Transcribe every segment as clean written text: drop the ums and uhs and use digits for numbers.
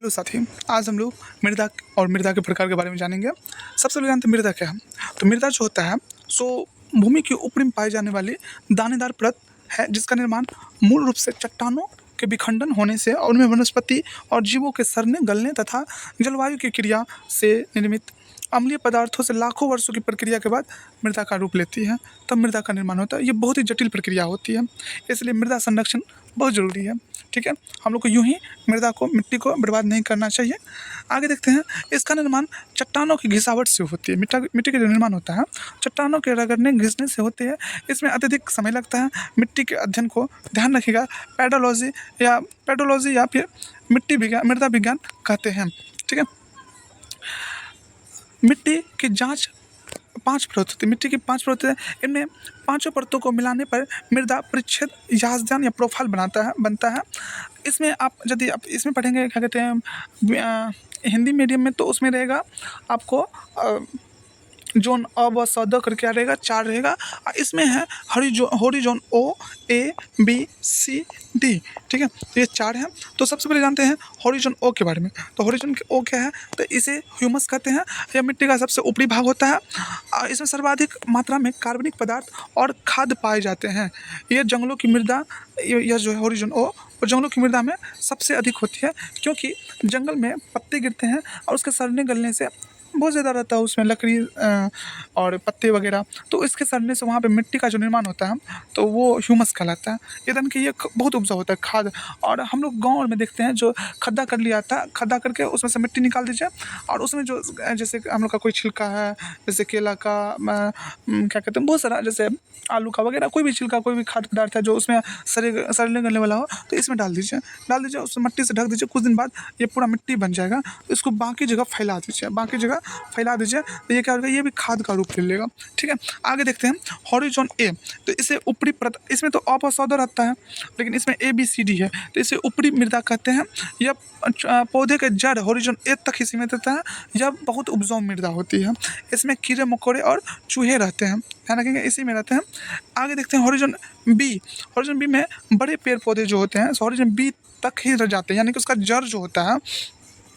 Hello साथी, आज हम लोग मृदा और मृदा के प्रकार के बारे में जानेंगे। सबसे पहले जानते हैं मृदा क्या है। तो मृदा जो होता है सो भूमि के ऊपरी में पाई जाने वाली दानेदार परत है, जिसका निर्माण मूल रूप से चट्टानों के विखंडन होने से और उनमें वनस्पति और जीवों के सड़ने गलने तथा जलवायु की क्रिया से निर्मित अम्लीय पदार्थों से लाखों वर्षों की प्रक्रिया के बाद मृदा का रूप लेती है, तब मृदा का निर्माण होता है। ये बहुत ही जटिल प्रक्रिया होती है, इसलिए मृदा संरक्षण बहुत ज़रूरी है। ठीक है, हम लोग को यूं ही मृदा को, मिट्टी को बर्बाद नहीं करना चाहिए। आगे देखते हैं, इसका निर्माण चट्टानों की घिसावट से होती है। मिट्टी का जो निर्माण होता है चट्टानों के रगड़ने घिसने से होते हैं। इसमें अत्यधिक समय लगता है। मिट्टी के अध्ययन को ध्यान रखिएगा, पेडोलॉजी या फिर मिट्टी विज्ञान, मृदा विज्ञान कहते हैं। ठीक है, मिट्टी की जांच 5 परत होती है। मिट्टी की 5 परतें हैं। इनमें पाँचों परतों को मिलाने पर मृदा परिच्छेद यासदान या प्रोफाइल बनता है। इसमें यदि आप इसमें पढ़ेंगे, क्या कहते हैं, हिंदी मीडियम में, तो उसमें रहेगा आपको जोन अ ब स द करके रहेगा, 4 रहेगा। और इसमें है horizon O A B C D. ठीक है, तो ये 4 हैं। तो सबसे पहले जानते हैं हॉरिजॉन ओ के बारे में। तो हॉरिजॉन ओ क्या है, तो इसे ह्यूमस कहते हैं। यह मिट्टी का सबसे ऊपरी भाग होता है। इसमें सर्वाधिक मात्रा में कार्बनिक पदार्थ और खाद पाए जाते हैं। यह जंगलों की मृदा, यह जो है हॉरिजॉन ओ, और जंगलों की मृदा में सबसे अधिक होती है, क्योंकि जंगल में पत्ते गिरते हैं और उसके सड़ने गलने से बहुत ज़्यादा रहता है उसमें लकड़ी और पत्ते वगैरह, तो इसके सड़ने से वहाँ पे मिट्टी का जो निर्माण होता है तो वो ह्यूमस कहलाता है। यानी कि ये बहुत उपजाऊ होता है खाद। और हम लोग गाँव में देखते हैं जो खड्डा कर लिया था, खड्डा करके उसमें से मिट्टी निकाल दीजिए और उसमें जो जैसे हम लोग का कोई छिलका है, जैसे केला का, क्या कहते हैं, बहुत सारा, जैसे आलू का वगैरह, कोई भी छिलका, कोई भी खाद्य पदार्थ है जो उसमें सड़ने गलने वाला हो, तो इसमें डाल दीजिए, उस मिट्टी से ढक दीजिए। कुछ दिन बाद ये पूरा मिट्टी बन जाएगा। तो इसको बाकी जगह फैला दीजिए, तो ये क्या होगा, ये भी खाद का रूप ले लेगा। ठीक है, आगे देखते हैं हॉरिजॉन ए। तो इसे ऊपरी परत, इसमें तो अ ब स द रहता है, लेकिन इसमें ए बी सी डी है, तो इसे ऊपरी मृदा कहते हैं। यह पौधे के जड़ हॉरिजॉन ए तक ही सीमित रहता है। यह बहुत उपजाऊ मृदा होती है। इसमें कीड़े मकोड़े और चूहे रहते हैं, ध्यान रखेंगे, इसी में रहते हैं। आगे देखते हैं हॉरिजॉन बी में बड़े पेड़ पौधे जो होते हैं हॉरिजॉन बी तक ही रह जाते हैं, यानी कि उसका जड़ जो होता है,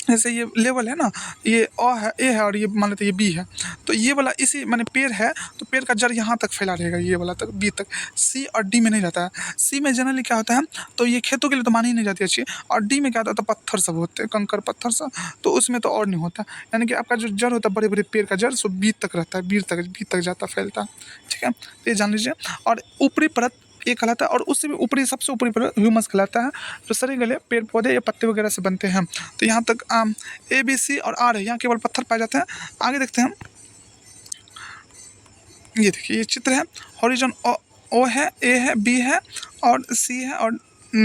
जैसे ये लेवल है ना, ये अ है, ए है, और ये मान लेते ये बी है, तो ये वाला इसी माने पेड़ है, तो पेड़ का जड़ यहाँ तक फैला रहेगा, ये वाला तक, बी तक। सी और डी में नहीं जाता है। सी में जनरली क्या होता है, तो ये खेतों के लिए तो मानी ही नहीं जाती अच्छी। और डी में क्या होता है, तो पत्थर सब होते हैं, कंकर पत्थर सब, तो उसमें तो और नहीं होता। यानी कि आपका जो जड़ होता है, बड़े बड़े पेड़ का जड़, सो बी तक रहता है, बी तक जाता, फैलता। ठीक है, तो ये जान लीजिए। और ऊपरी परत ये कहलाता है, और उससे भी ऊपरी, सबसे ऊपरी परत ह्यूमस कहलाता है, जो सड़े गले पेड़ पौधे या पत्ते वगैरह से बनते हैं। तो यहाँ तक ए बी सी और आर है, यहाँ केवल पत्थर पाए जाते हैं। आगे देखते हैं, ये देखिए, ये चित्र है। हॉरिजॉन ओ है, ए है, बी है और सी है और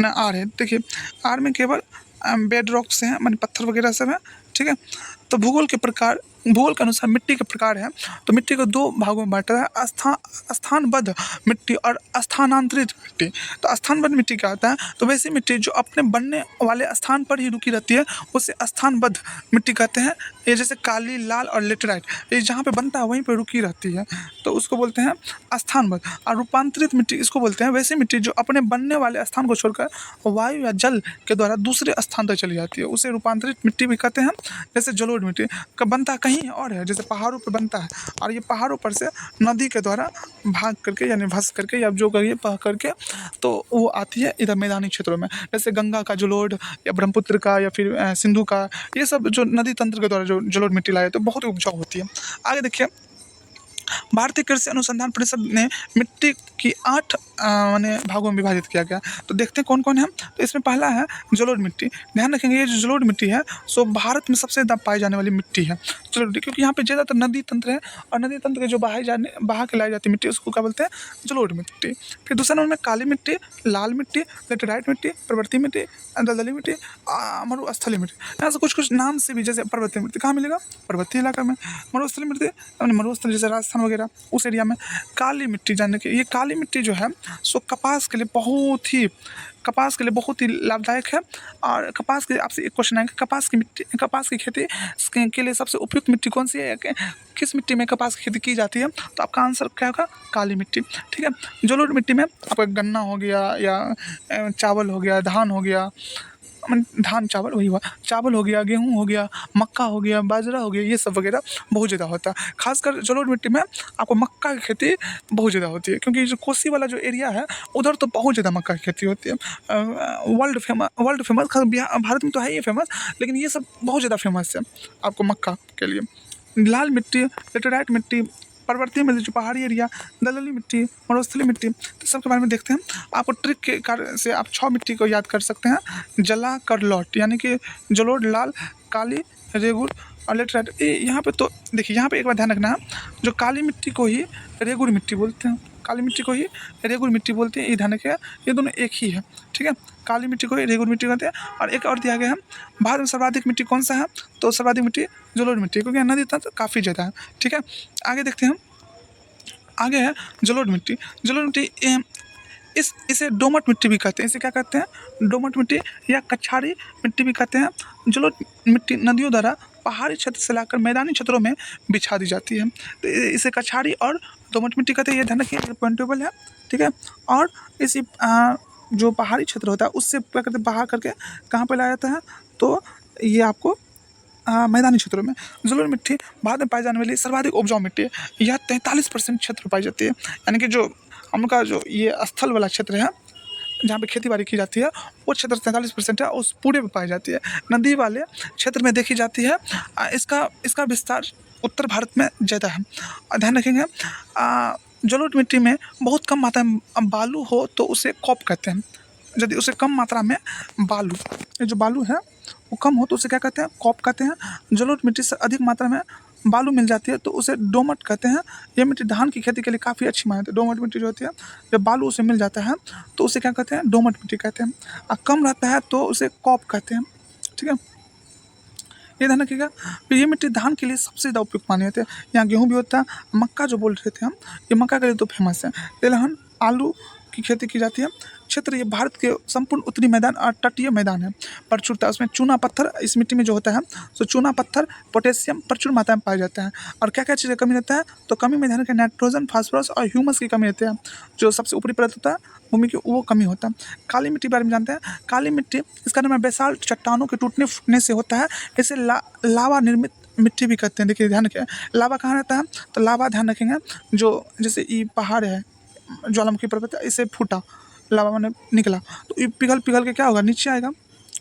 आर है। देखिए, आर में केवल बेड रॉक से हैं, माने पत्थर वगैरह सब है। ठीक है, तो भूगोल के अनुसार मिट्टी के प्रकार है। तो मिट्टी को 2 भागों में बांटा है, स्थानबद्ध मिट्टी और स्थानांतरित मिट्टी। तो स्थानबद्ध मिट्टी क्या होता है, तो वैसी मिट्टी जो अपने बनने वाले स्थान पर ही रुकी रहती है, उसे स्थानबद्ध मिट्टी कहते हैं। ये जैसे काली, लाल और लेटेराइट, ये जहाँ पे बनता है वहीं पर रुकी रहती है, तो उसको बोलते हैं स्थानबद्ध। और रूपांतरित मिट्टी इसको बोलते हैं वैसी मिट्टी जो अपने बनने वाले स्थान को छोड़कर वायु या जल के द्वारा दूसरे स्थान तक चली जाती है, उसे रूपांतरित मिट्टी भी कहते हैं। जैसे जलोढ़ मिट्टी का बनता कहीं और है, जैसे पहाड़ों पर बनता है, और ये पहाड़ों पर से नदी के द्वारा भाग करके, यानी भस करके या जो करिए बह करके, तो वो आती है इधर मैदानी क्षेत्रों में। जैसे गंगा का जलोढ़ या ब्रह्मपुत्र का या फिर सिंधु का, ये सब जो नदी तंत्र के द्वारा जो जलोढ़ मिट्टी लाए, तो बहुत ही उपजाऊ होती है। आगे देखिए, भारतीय कृषि अनुसंधान परिषद ने मिट्टी की 8 माने भागों में विभाजित किया गया। तो देखते हैं कौन कौन है। तो इसमें पहला है जलोढ़ मिट्टी। ध्यान रखेंगे, ये जो जलोढ़ मिट्टी है सो भारत में सबसे ज़्यादा पाई जाने वाली मिट्टी है जलोढ़ मिट्टी, क्योंकि यहाँ पे ज़्यादातर नदी तंत्र है, और नदी तंत्र के जो बहा के लाई जाती मिट्टी, उसको क्या बोलते हैं, जलोढ़ मिट्टी। फिर दूसरा नंबर में काली मिट्टी, लाल मिट्टी, लेटेराइट मिट्टी, पर्वतीय मिट्टी, दलदली मिट्टी, मरुस्थलीय मिट्टी। यहाँ से कुछ नाम से भी, जैसे पर्वतीय मिट्टी कहाँ मिलेगा, पर्वतीय इलाका में। मरुस्थलीय मिट्टी, मरुस्थल जैसे राजस्थान वगैरह उस एरिया में। काली मिट्टी, जानने की, ये काली मिट्टी जो है सो कपास के लिए बहुत ही लाभदायक है। और कपास के, आपसे एक क्वेश्चन आएगा, कपास की खेती के लिए सबसे उपयुक्त मिट्टी कौन सी है, किस मिट्टी में कपास की खेती की जाती है, तो आपका आंसर क्या होगा, काली मिट्टी। ठीक है, जलोढ़ मिट्टी में आपका गन्ना हो गया, या चावल हो गया, धान हो गया, धान चावल वही हुआ, चावल हो गया, गेहूँ हो गया, मक्का हो गया, बाजरा हो गया, ये सब वगैरह बहुत ज़्यादा होता है। खासकर जलोढ़ मिट्टी में आपको मक्का की खेती बहुत ज़्यादा होती है, क्योंकि जो कोसी वाला जो एरिया है उधर तो बहुत ज़्यादा मक्का की खेती होती है। वर्ल्ड फेमस खास भारत में तो है ही फेमस, लेकिन ये सब बहुत ज़्यादा फेमस है आपको मक्का के लिए। लाल मिट्टी, लेटेराइट मिट्टी, पर्वतीय मिट्टी जो पहाड़ी एरिया, दलदली मिट्टी, मरुस्थलीय मिट्टी, तो सबके बारे में देखते हैं। आपको ट्रिक के कार्य से आप 6 मिट्टी को याद कर सकते हैं। जला कर लौट, यानी कि जलोढ़, लाल, काली, रेगुर और लेटराइट। यहाँ पे तो देखिए, यहाँ पे एक बार ध्यान रखना है, जो काली मिट्टी को ही रेगुर मिट्टी बोलते हैं, काली मिट्टी को ही रेगुर मिट्टी बोलते हैं, ये ध्यान रखिएगा, ये दोनों एक ही है, ठीक है। काली मिट्टी को ही रेगुर मिट्टी कहते हैं। और एक और दिया गया है, भारत में सर्वाधिक मिट्टी कौन सा है, तो सर्वाधिक मिट्टी जलोढ़ मिट्टी, क्योंकि नदी तक काफ़ी ज़्यादा है, ठीक है। आगे देखते हैं, आगे है जलोढ़ मिट्टी। जलोढ़ मिट्टी इसे दोमट मिट्टी भी कहते हैं। इसे क्या कहते हैं, दोमट मिट्टी या कछारी मिट्टी भी कहते हैं। जलोढ़ मिट्टी नदियों द्वारा पहाड़ी क्षेत्र से लाकर मैदानी क्षेत्रों में बिछा दी जाती है, तो इसे कछारी और दोमट मिट्टी कहते हैं। ये ध्यान रखिए, पॉइंटेबल है, ठीक है। और इसी जो पहाड़ी क्षेत्र होता है उससे क्या करते हैं, बहा करके कहाँ पर लाया जाता है, तो ये आपको मैदानी क्षेत्रों में। जलोढ़ मिट्टी भारत में पाई जाने वाली सर्वाधिक उपजाऊ मिट्टी है। यह 43% क्षेत्र पाई जाती है, यानी कि जो हम लोग का जो ये स्थल वाला क्षेत्र है जहाँ पे खेती बाड़ी की जाती है, वो क्षेत्र 43% है, उस पूरे में पाई जाती है। नदी वाले क्षेत्र में देखी जाती है। इसका विस्तार उत्तर भारत में ज़्यादा है। ध्यान रखेंगे, जलोढ़ मिट्टी में बहुत कम मात्रा में बालू हो तो उसे कॉप कहते हैं। यदि उसे कम मात्रा में बालू, ये जो बालू है वो कम हो तो उसे क्या कहते हैं, कॉप कहते हैं। जलोढ़ मिट्टी से अधिक मात्रा में बालू मिल जाती है तो उसे दोमट कहते हैं। ये मिट्टी धान की खेती के लिए काफ़ी अच्छी मानी जाती है। दोमट मिट्टी जो होती है, जब बालू उसे मिल जाता है तो उसे क्या कहते हैं, दोमट मिट्टी कहते हैं। और कम रहता है तो उसे कॉप कहते हैं, ठीक है। ये ध्यान रखिएगा। फिर ये मिट्टी धान के लिए सबसे ज़्यादा उपयुक्त मानी जाती है। यहाँ गेहूँ भी होता है, मक्का जो बोल रहे थे हम, ये मक्का के लिए तो फेमस है। तिलहन, आलू की खेती की जाती है। क्षेत्र ये भारत के संपूर्ण उत्तरी मैदान और तटीय मैदान है। प्रचुरता उसमें चूना पत्थर इस मिट्टी में जो होता है, तो चूना पत्थर, पोटेशियम प्रचुर मात्रा में पाया जाता है। और क्या क्या चीज़ें कमी रहता है, तो कमी में ध्यान रखें, नाइट्रोजन, फास्फोरस और ह्यूमस की कमी रहती है। जो सबसे ऊपरी परत होता है भूमि की, वो कमी होता है। काली मिट्टी के बारे में जानते हैं। काली मिट्टी, इसका नाम है बेसाल्ट, चट्टानों के टूटने फूटने से होता है। इसे लावा निर्मित मिट्टी भी कहते हैं। देखिए ध्यान रखें, लावा कहाँ रहता है, तो लावा ध्यान रखेंगे, जो जैसे ये पहाड़ है, ज्वालामुखी पर्वत है, इसे फूटा, लावा मैंने निकला, तो ये पिघल पिघल के क्या होगा, नीचे आएगा,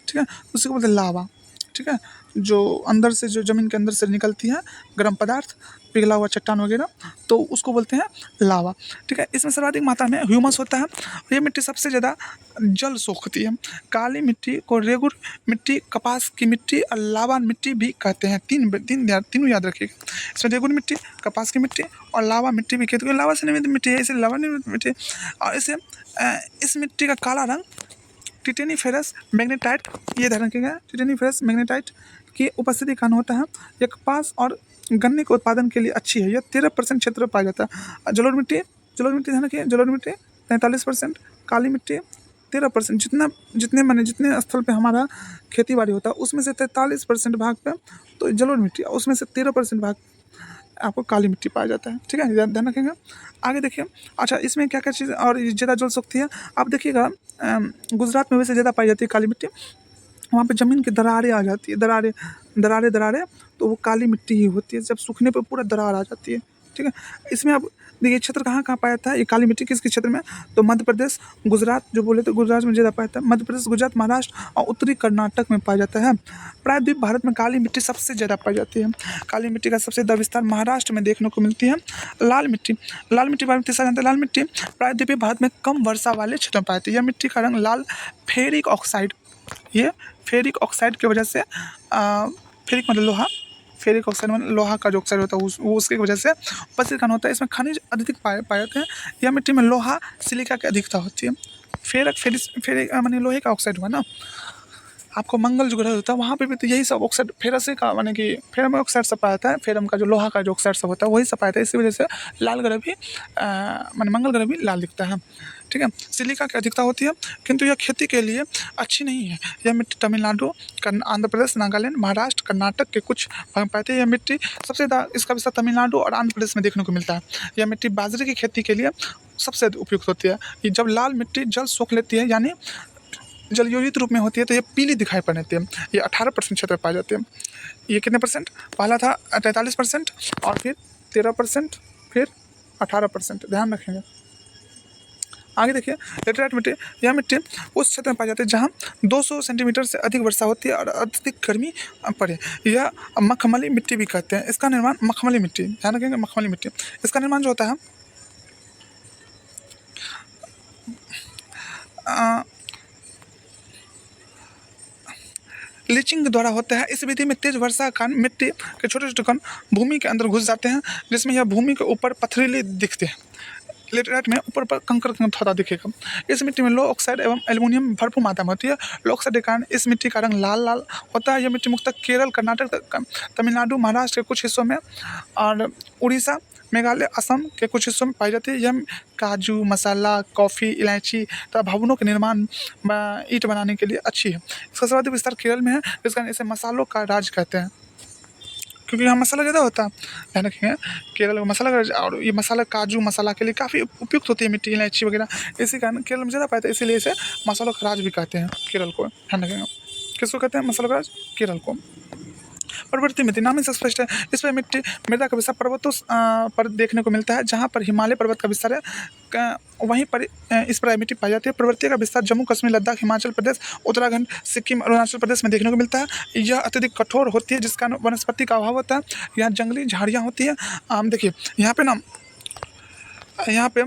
ठीक है। उसी को बोलते हैं लावा, ठीक है। जो अंदर से, जो ज़मीन के अंदर से निकलती है गर्म पदार्थ, पिघला हुआ चट्टान वगैरह, तो उसको बोलते हैं लावा, ठीक है। इसमें सर्वाधिक मात्रा में ह्यूमस होता है और ये मिट्टी सबसे ज़्यादा जल सोखती है। काली मिट्टी को रेगुर मिट्टी, कपास की मिट्टी और लावा मिट्टी भी कहते हैं। तीनों याद रखिएगा। इसमें रेगुर मिट्टी, कपास की मिट्टी और लावा मिट्टी भी कहते हैं। लावा से निर्मित मिट्टी है, इसे लावा निर्मित मिट्टी। और इस मिट्टी का काला रंग टिटेनीफेरस मैग्नेटाइट, ये ध्यान रखिएगा, टिटेनीफेरस मैग्नेटाइट की उपस्थिति कारण होता है। यह कपास और गन्ने के उत्पादन के लिए अच्छी है। यह 13% क्षेत्र में पाया जाता है। जलोढ़ मिट्टी ध्यान रखिए, जलोढ़ मिट्टी 43%, काली मिट्टी 13%। जितने स्थल पे हमारा खेती बाड़ी होता है उसमें से 43% भाग पे तो जलोढ़ मिट्टी, उसमें से 13% भाग आपको काली मिट्टी पाया जाता है, ठीक है, ध्यान रखेंगे। आगे देखिए, अच्छा इसमें क्या क्या चीज़ और ज़्यादा जल सकती है, आप देखिएगा गुजरात में वैसे ज़्यादा पाई जाती है काली मिट्टी। वहाँ पे ज़मीन की दरारें आ जाती है, दरारें, तो वो काली मिट्टी ही होती है। जब सूखने पे पूरा दरार आ जाती है, ठीक है। इसमें अब देखिए क्षेत्र कहाँ पाया जाता है ये काली मिट्टी, किस क्षेत्र में, तो मध्य प्रदेश, गुजरात, जो बोले तो गुजरात में ज़्यादा पाया जाता है। मध्य प्रदेश, गुजरात, महाराष्ट्र और उत्तरी कर्नाटक में पाया जाता है। प्रायद्वीप भारत में काली मिट्टी सबसे ज़्यादा पाई जाती है। काली मिट्टी का सबसे ज़्यादा विस्तार महाराष्ट्र में देखने को मिलती है। लाल मिट्टी बारे में तीसरा जानते हैं। लाल मिट्टी प्रायद्वीपीय भारत में कम वर्षा वाले क्षेत्रों में पाई जाती है। यह मिट्टी का रंग लाल फेरिक ऑक्साइड, ये फेरिक ऑक्साइड की वजह से, फेरिक मतलब लोहा, फेरिक ऑक्साइड मतलब लोहा का जो ऑक्साइड होता है वो उसकी वजह से उपस्थित होता है। इसमें खनिज अधिक पाए जाते हैं। यह मिट्टी में लोहा, सिलिका की अधिकता होती है। फेरिक माने लोहे का ऑक्साइड हुआ ना। आपको मंगल जो ग्रह होता है वहाँ पे भी तो यही सब ऑक्साइड, फेरस का माने कि फेरम ऑक्साइड सब पाया जाता है। फेरम का जो लोहा का जो ऑक्साइड सब होता है वही सब पाया जाता है। इसी वजह से लाल ग्रह भी माने मंगल ग्रह भी लाल दिखता है, ठीक है। सिलिका की अधिकता होती है, किंतु यह खेती के लिए अच्छी नहीं है। यह मिट्टी तमिलनाडु, आंध्र प्रदेश, नागालैंड, महाराष्ट्र, कर्नाटक के कुछ भाग में पाते हैं। यह मिट्टी सबसे ज़्यादा, इसका विस्तार तमिलनाडु और आंध्र प्रदेश में देखने को मिलता है। यह मिट्टी बाजरे की खेती के लिए सबसे उपयुक्त होती है। ये जब लाल मिट्टी जल सोख लेती है, यानी जलयोजित रूप में होती है तो ये पीली दिखाई पड़ देती है। ये 18% क्षेत्र में पाई जाती है। ये कितने परसेंट? पहला था 43% और फिर 13%, फिर 18%। ध्यान रखेंगे। आगे देखिए लेटेराइट मिट्टी। यह मिट्टी उस क्षेत्र में पाई जाती है जहाँ 200 सेंटीमीटर से अधिक वर्षा होती है और अत्यधिक गर्मी पड़े। यह मखमली मिट्टी भी कहते हैं। इसका निर्माण मखमली मिट्टी, ध्यान रखेंगे, मखमली मिट्टी। इसका निर्माण जो होता है लीचिंग के द्वारा होता है। इस विधि में तेज वर्षा के कारण मिट्टी के छोटे छोटे कण भूमि के अंदर घुस जाते हैं, जिसमें यह भूमि के ऊपर पथरीले दिखते हैं। लेटेराइट में ऊपर पर कंकर थोड़ा दिखेगा। इस मिट्टी में लो ऑक्साइड एवं एल्युमिनियम भरपूर मात्रा में होती है। लो ऑक्साइड के कारण इस मिट्टी का रंग लाल लाल होता है। यह मिट्टी मुख्यतः केरल, कर्नाटक, तमिलनाडु, महाराष्ट्र के कुछ हिस्सों में और उड़ीसा, मेघालय, असम के कुछ हिस्सों में पाई जाती है। यह काजू, मसाला, कॉफ़ी, इलायची तथा भवनों के निर्माण ईंट बनाने के लिए अच्छी है। इसका सर्वाधिक विस्तार केरल में है, जिस कारण इसे मसालों का राज कहते हैं, क्योंकि यहाँ मसाला ज़्यादा होता है। ध्यान रखेंगे, केरल में मसाला और ये मसाला काजू मसाला के लिए काफ़ी उपयुक्त होती है मिट्टी, इलायची वगैरह। इसी कारण केरल में ज़्यादा पाता है, इसीलिए इसे मसालों का राज भी कहते हैं केरल को। ध्यान रखेंगे, किसको कहते हैं? मसालों का राज, केरल को। पर्वतीय मिट्टी नाम से स्पष्ट है। इस पर मिट्टी मृदा का विस्तार पर्वतों पर देखने को मिलता है। जहाँ पर हिमालय पर्वत का विस्तार है वहीं पर इस पर मिट्टी पाई जाती है। पर्वतीय का विस्तार जम्मू कश्मीर, लद्दाख, हिमाचल प्रदेश, उत्तराखंड, सिक्किम, अरुणाचल प्रदेश में देखने को मिलता है। यह अत्यधिक कठोर होती है, जिसका वनस्पति का अभाव होता है। यहाँ जंगली झाड़ियाँ होती है। देखिए यहाँ पे ना, यहाँ पे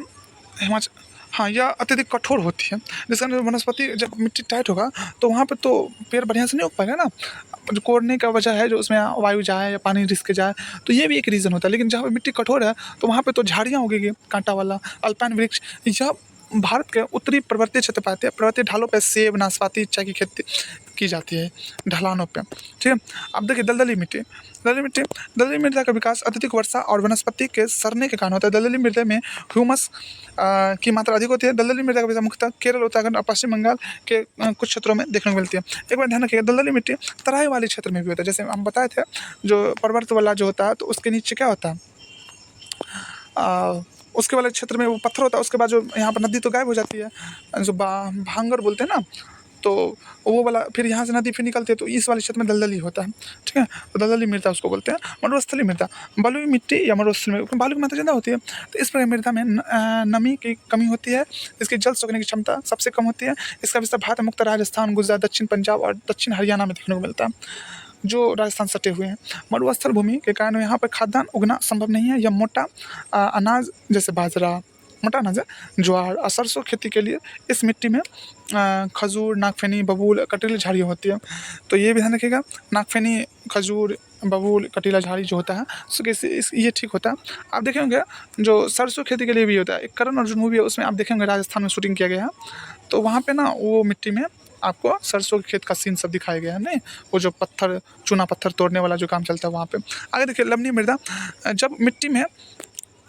हिमाचल, हाँ, यह अत्यधिक कठोर होती है, जिसका वनस्पति जब मिट्टी टाइट होगा तो वहाँ पे तो पेड़ बढ़िया से नहीं उग पाएगा ना। जो कोड़ने का वजह है, जो उसमें वायु जाए या पानी रिस के जाए, तो ये भी एक रीज़न होता है। लेकिन जहाँ पे मिट्टी कठोर है तो वहाँ पे तो झाड़ियाँ उगेगी, कांटा वाला अल्पाइन वृक्ष। यह भारत के उत्तरी पर्वतीय क्षेत्र पाते हैं। पर्वतीय ढालों पर सेब, नाशपाती, चाय की खेती की जाती है ढलानों पे। ठीक है। अब देखिए दलदली मिट्टी। दलदली मृदा का विकास अत्यधिक वर्षा और वनस्पति के सड़ने के कारण होता है। दलदली मृदा में ह्यूमस की मात्रा अधिक होती है। दलदली मृदा का विकास मुख्यतः केरल, उत्तराखंड और पश्चिम बंगाल के कुछ क्षेत्रों में देखने को मिलती है। एक बार ध्यान रखिएगा, दलदली मिट्टी तराई वाले क्षेत्र में भी होता है। जैसे हम बताए थे, जो पर्वत वाला जो होता है तो उसके नीचे क्या होता है, उसके वाले क्षेत्र में वो पत्थर होता है। उसके बाद जो यहाँ पर नदी तो गायब हो जाती है, जो भांगर बोलते हैं ना, तो वो वाला फिर यहाँ से नदी फिर निकलती है, तो इस वाले क्षेत्र में दलदली होता है। ठीक है, तो दलदली मृदा उसको बोलते हैं। मरुस्थलीय मृदा, बलुई मिट्टी या मरुस्थलीय मृदा, बालू की मात्रा ज़्यादा होती है, तो इस प्रकार मृदा में नमी की कमी होती है। इसकी जल सोखने की क्षमता सबसे कम होती है। इसका विस्तार भारत मुख्यतः राजस्थान, गुजरात, दक्षिण पंजाब और दक्षिण हरियाणा में देखने को मिलता है, जो राजस्थान सटे हुए हैं। मरुस्थल भूमि के कारण यहाँ पर खाद्यान्न उगना संभव नहीं है। यह मोटा अनाज जैसे बाजरा, मोटा अनाज है, ज्वार और सरसों खेती के लिए इस मिट्टी में खजूर, नागफेनी, बबूल, कटीली झाड़ी होती है। तो ये भी ध्यान रखिएगा, नागफेनी, खजूर, बबूल, कटीला झाड़ी जो होता है सो ये ठीक होता है। आप देखेंगे जो सरसों खेती के लिए भी होता है, एक करण अर्जुन मूवी है, उसमें आप देखेंगे राजस्थान में शूटिंग किया गया है, तो वहाँ पे ना वो मिट्टी में आपको सरसों के खेत का सीन सब दिखाया गया है। नहीं, वो जो पत्थर, चूना पत्थर तोड़ने वाला जो काम चलता है वहाँ पे। आगे देखिए लवणीय मृदा। जब मिट्टी में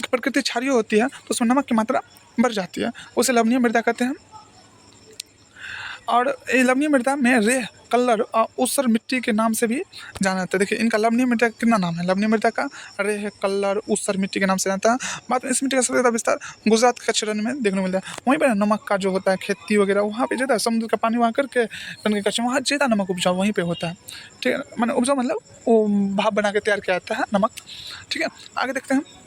प्रकृति क्षारीय होती है तो उसमें नमक की मात्रा बढ़ जाती है, उसे लवणीय मृदा कहते हैं। और ये लवणीय मृदा में रेह, कल्लर और ऊसर मिट्टी के नाम से भी जाना जाता है। देखिए इनका लवणीय मृदा का कितना नाम है, लवणीय मृदा का रेह, कल्लर, ऊसर मिट्टी के नाम से जाता है। बात में इस मिट्टी का सबसे ज़्यादा विस्तार गुजरात के कच्छ रण में देखने को मिलता है। वहीं पर नमक का जो होता है खेती वगैरह, वहाँ पे ज़्यादा समुद्र का पानी वहाँ करके बन के कच्छ, वहाँ ज़्यादा नमक उपजाऊ वहीं पर होता है। ठीक है, मैंने उपजाऊ मतलब वो भाप बना के तैयार किया जाता है नमक। ठीक है, आगे देखते हैं।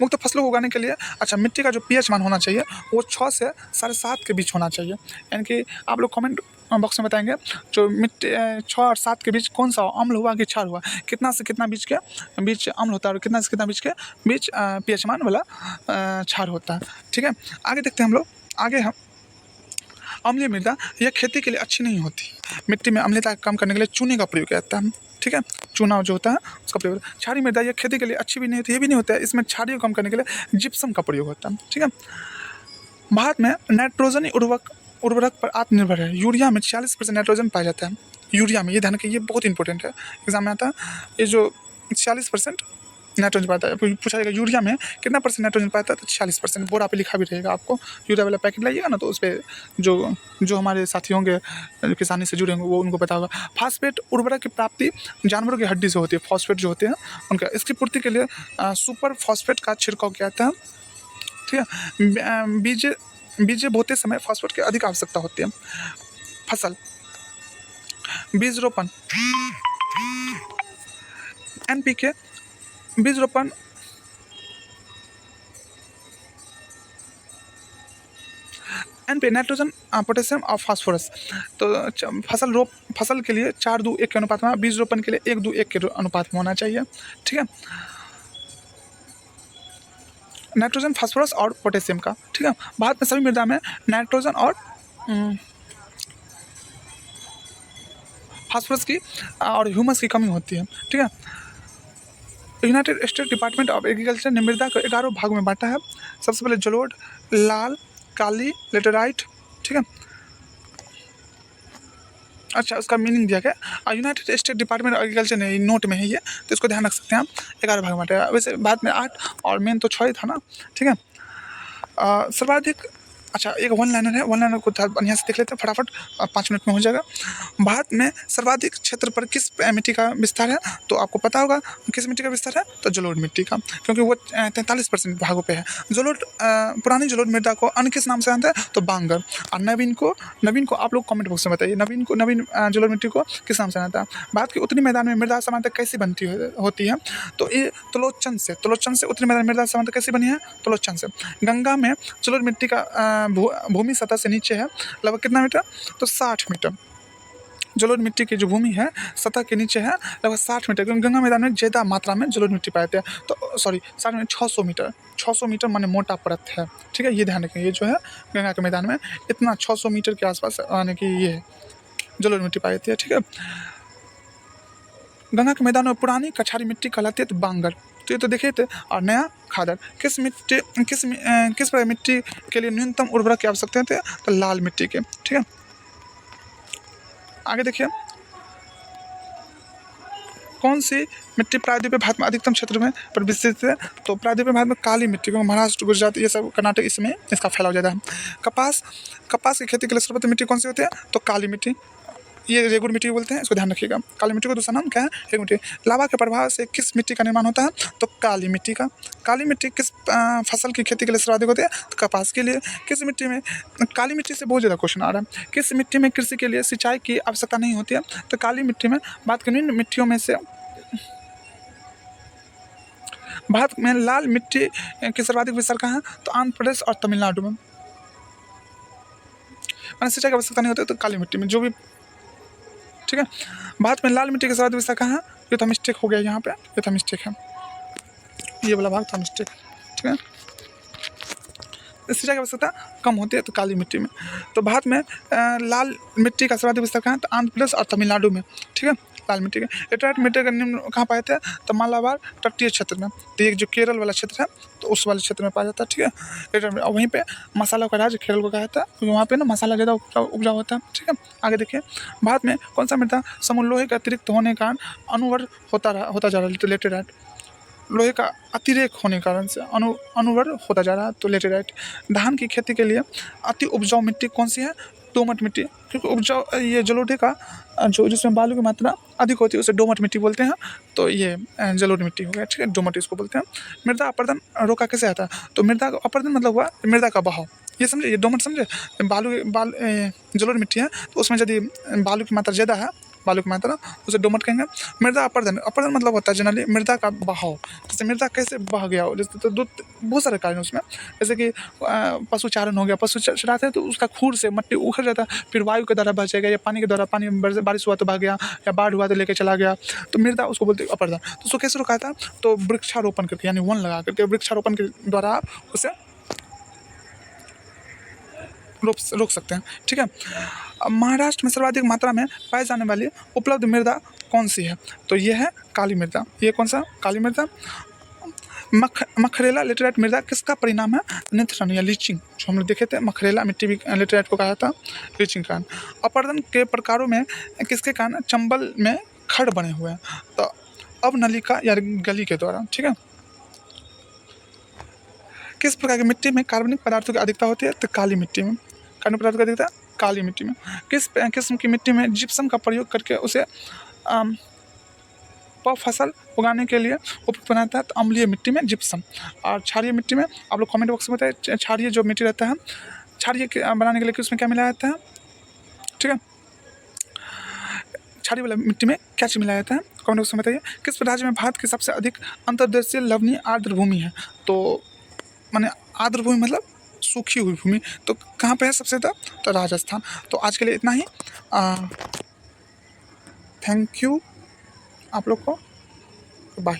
मुक्त फसलों को उगाने के लिए अच्छा मिट्टी का जो पीएच मान होना चाहिए वो 6 से 7.5 के बीच होना चाहिए। यानी कि आप लोग कमेंट बॉक्स में बताएंगे जो मिट्टी 6 और 7 के बीच कौन सा अम्ल हुआ कि क्षार हुआ, कितना से कितना बीच के बीच अम्ल होता है और कितना से कितना बीच के बीच पीएच मान वाला क्षार होता है। ठीक है, आगे देखते हैं हम लोग। आगे हम अम्लीय मृदा, यह खेती के लिए अच्छी नहीं होती। मिट्टी में अम्लता कम करने के लिए चूने का प्रयोग किया जाता है। ठीक है, चूना जो होता है उसका प्रयोग। क्षारीय मृदा यह खेती के लिए अच्छी भी नहीं होती, ये भी नहीं होता है। इसमें क्षारीय को कम करने के लिए जिप्सम का प्रयोग होता है। ठीक है, भारत में नाइट्रोजनी उर्वरक पर आत्मनिर्भर है। यूरिया में 46% नाइट्रोजन पाया जाता है। यूरिया में ये ध्यान रखिए, ये बहुत इंपॉर्टेंट है, एग्जाम में आता है। ये जो 46% नाइट्रोजन पाता है, पूछा जाएगा यूरिया में कितना परसेंट नाइट्रोजन पाता है, तो 46%। बोरा पे लिखा भी रहेगा, आपको यूरिया वाला पैकेट लाइएगा ना तो उस पर जो हमारे साथी होंगे जो किसानी से जुड़े होंगे वो उनको पता होगा। फास्फेट उर्वरक की प्राप्ति जानवरों की हड्डी से होती है। फॉस्फेट जो होते हैं उनका, इसकी पूर्ति के लिए सुपर फॉस्फेट का छिड़काव किया जाता है। ठीक है, बीज बोते समय फॉस्फेट की अधिक आवश्यकता होती है। फसल, बीज रोपण, NPK, बीज रोपण, NP नाइट्रोजन, पोटेशियम और फास्फोरस। तो फसल के लिए 4:2:1 के अनुपात में, बीज रोपण के लिए 1:2:1 के अनुपात में होना चाहिए। ठीक है, नाइट्रोजन, फास्फोरस और पोटेशियम का। ठीक है, भारत में सभी मृदा में नाइट्रोजन और फास्फोरस की और ह्यूमस की कमी होती है। ठीक है, United state department of agriculture ने मृदा को 11 भागों में बांटा है। सबसे पहले जलोढ़, लाल, काली, लेटेराइट। ठीक है, अच्छा, उसका मीनिंग दिया गया United state department of agriculture ने, नोट में है ये, तो इसको ध्यान रख सकते हैं आप। 11 भाग में बांटा है, वैसे बाद में 8 और मेन तो 6 ही था ना। ठीक है, सर्वाधिक, अच्छा एक वन लाइनर है, वन लाइनर को बढ़िया से देख लेते हैं फटाफट, 5 मिनट में हो जाएगा। भारत में सर्वाधिक क्षेत्र पर किस मिट्टी का विस्तार है? तो आपको पता होगा किस मिट्टी का विस्तार है, तो जलोढ़ मिट्टी का, क्योंकि वो 43% भागों पे है। जलोढ़, पुरानी जलोढ़ मृदा को अन्य किस नाम से जानते हैं? तो बांगर। और नवीन को आप लोग कमेंट बॉक्स में बताइए, नवीन जलोढ़ मिट्टी को किस नाम से जानता है? भारत के उत्तरी मैदान में मृदा समानता कैसी बनती होती है? तो ये त्रिलोचन से उत्तरी मैदान में मृदा समानता कैसी बनी है? त्रिलोचन से। गंगा में जलोढ़ मिट्टी का भूमि सतह से नीचे है लगभग कितना मीटर? तो 60 मीटर। जलोढ़ मिट्टी की जो भूमि है सतह के नीचे है लगभग 60 मीटर, क्योंकि गंगा मैदान में ज़्यादा मात्रा में जलोढ़ मिट्टी पाए जाते हैं। तो सॉरी, 600 मीटर, 600 मीटर माने मोटा परत है। ठीक है, ये ध्यान रखें, ये जो है गंगा के मैदान में इतना 600 मीटर के आसपास आने की ये है जलोढ़ मिट्टी पाई जाती है। ठीक है, गंगा के मैदान में पुरानी कछारी मिट्टी कहलाती है तो बांगर, तो ये तो देखे थे। और नया खादर, किस प्रकार मिट्टी के लिए न्यूनतम उर्वरक की आवश्यकता है? तो लाल मिट्टी के। ठीक है, आगे देखिए, कौन सी मिट्टी प्रायद्वीपीय भारत में अधिकतम क्षेत्र में पर विस्तृत है? तो प्रायद्वीपीय भारत में काली मिट्टी, क्योंकि महाराष्ट्र, गुजरात, ये सब कर्नाटक, इसमें इसका फैलाव ज़्यादा है। कपास की खेती के लिए सर्वोत्तम मिट्टी कौन सी होती है? तो काली मिट्टी, ये रेगुर मिट्टी बोलते हैं, इसको ध्यान रखिएगा। काली मिट्टी को दूसरा नाम क्या है? रेगुर मिट्टी। लावा के प्रभाव से किस मिट्टी का निर्माण होता है? तो काली मिट्टी का। काली मिट्टी किस फसल की खेती के लिए सर्वाधिक होती है? तो कपास के लिए। किस मिट्टी में, काली मिट्टी से बहुत ज़्यादा क्वेश्चन आ रहा है, किस मिट्टी में कृषि के लिए सिंचाई की आवश्यकता नहीं होती है? तो काली मिट्टी में। बात करें निम्न मिट्टियों में से भारत में लाल मिट्टी की सर्वाधिक विस्तार कहाँ है? तो आंध्र प्रदेश और तमिलनाडु में। मैंने सिंचाई की आवश्यकता नहीं होती तो काली मिट्टी में जो भी। ठीक है, भारत में लाल मिट्टी के सर्वाधिक विस्तार कहाँ है? ये तो मिस्टेक हो गया यहाँ पे, ये तो मिस्टेक है, ये वाला भाग था मिस्टेक। ठीक है, सिंचाई की आवश्यकता कम होती है तो काली मिट्टी में। तो भारत में लाल मिट्टी का सर्वाधिक विस्तार कहाँ है? तो आंध्र प्रदेश और तमिलनाडु में। ठीक है, लाल मिट्टी के। लेटेराइट मिट्टी का निम्न कहाँ पाए थे? तो मालाबार तटीय क्षेत्र में, तो ये जो केरल वाला क्षेत्र है तो उस वाले क्षेत्र में पाया जाता है। ठीक है, लेटेराइट, और वहीं पे मसाला का राज्य केरल को कहा जाता है, क्योंकि वहाँ पे ना मसाला ज़्यादा उपजाऊ होता है। ठीक है, आगे देखिए, भारत में कौन सा मृदा समूह लोहे का अतिरिक्त होने के कारण अनुवर होता जा रहा है? तो लेटेराइट। लोहे का अतिरेक होने के कारण से अनुवर होता जा रहा है, तो लेटेराइट। धान की खेती के लिए अति उपजाऊ मिट्टी कौन सी है? दोमट मिट्टी, क्योंकि उपजाऊ ये जलोढ़ का जो जिसमें बालू की मात्रा अधिक होती है उसे दोमट मिट्टी बोलते हैं, तो ये जलोढ़ मिट्टी हो गया। ठीक है, दोमट इसको बोलते हैं। मृदा अपरदन रोका कैसे आता है? तो मृदा का अपरदन मतलब हुआ मृदा का बहाव, ये समझे, ये दोमट समझे। जलोढ़ मिट्टी है तो उसमें यदि बालू की मात्रा ज़्यादा है, बालू की मात्रा, उसे दोमट कहेंगे। मृदा अपरदन मतलब होता है जनरली मृदा का बहाव, जैसे मृदा कैसे बह गया हो, जैसे तो बहुत सारे कारण उसमें, जैसे कि पशु चारण हो गया, पशु चराते हैं तो उसका खूर से मट्टी उखड़ जाता है, फिर वायु के द्वारा बह जाएगा, या पानी के द्वारा, पानी बारिश हुआ तो बह गया, या बाढ़ हुआ तो लेके चला गया, तो मृदा उसको बोलते हैं अपरदन। तो उसको कैसे रोका था? तो वृक्षारोपण करके, यानी वन लगा करके, वृक्षारोपण के द्वारा आप उसे रोक सकते हैं। ठीक है, महाराष्ट्र में सर्वाधिक मात्रा में पाई जाने वाली उपलब्ध मृदा कौन सी है? तो ये है काली मृदा। ये कौन सा? काली मृदा। मखरेला लेटेराइट मृदा किसका परिणाम है? निथरन या लीचिंग, जो हम लोग देखे थे, मखरेला मिट्टी भी लेटेराइट को कहा था, लीचिंग कारण। अपरदन के प्रकारों में किसके कारण चंबल में खड़ बने हुए हैं? तो अवनलिका या गली के द्वारा। ठीक है, किस प्रकार की मिट्टी में कार्बनिक पदार्थों की अधिकता होती है? तो काली मिट्टी में कार्बनिक पदार्थों की अधिकता काली मिट्टी में। किस किस्म की मिट्टी में जिप्सम का प्रयोग करके उसे फसल उगाने के लिए उपयुक्त बनाता है? तो अम्लीय मिट्टी में जिप्सम। और क्षारीय मिट्टी में आप लोग कमेंट बॉक्स में बताइए, क्षारीय जो मिट्टी रहता है, क्षारीय बनाने के लिए उसमें क्या मिलाया जाता है? ठीक है, क्षारीय वाला मिट्टी में क्या चीज़ मिलाया जाता है? कमेंट बॉक्स में बताइए। किस राज्य में भारत की सबसे अधिक अंतर्देशीय लवणीय आर्द्र भूमि है? तो माने आर्द्र भूमि मतलब सूखी हुई भूमि, तो कहाँ पे है सबसे ज़्यादा? तो राजस्थान। तो आज के लिए इतना ही। थैंक यू आप लोग को, बाय।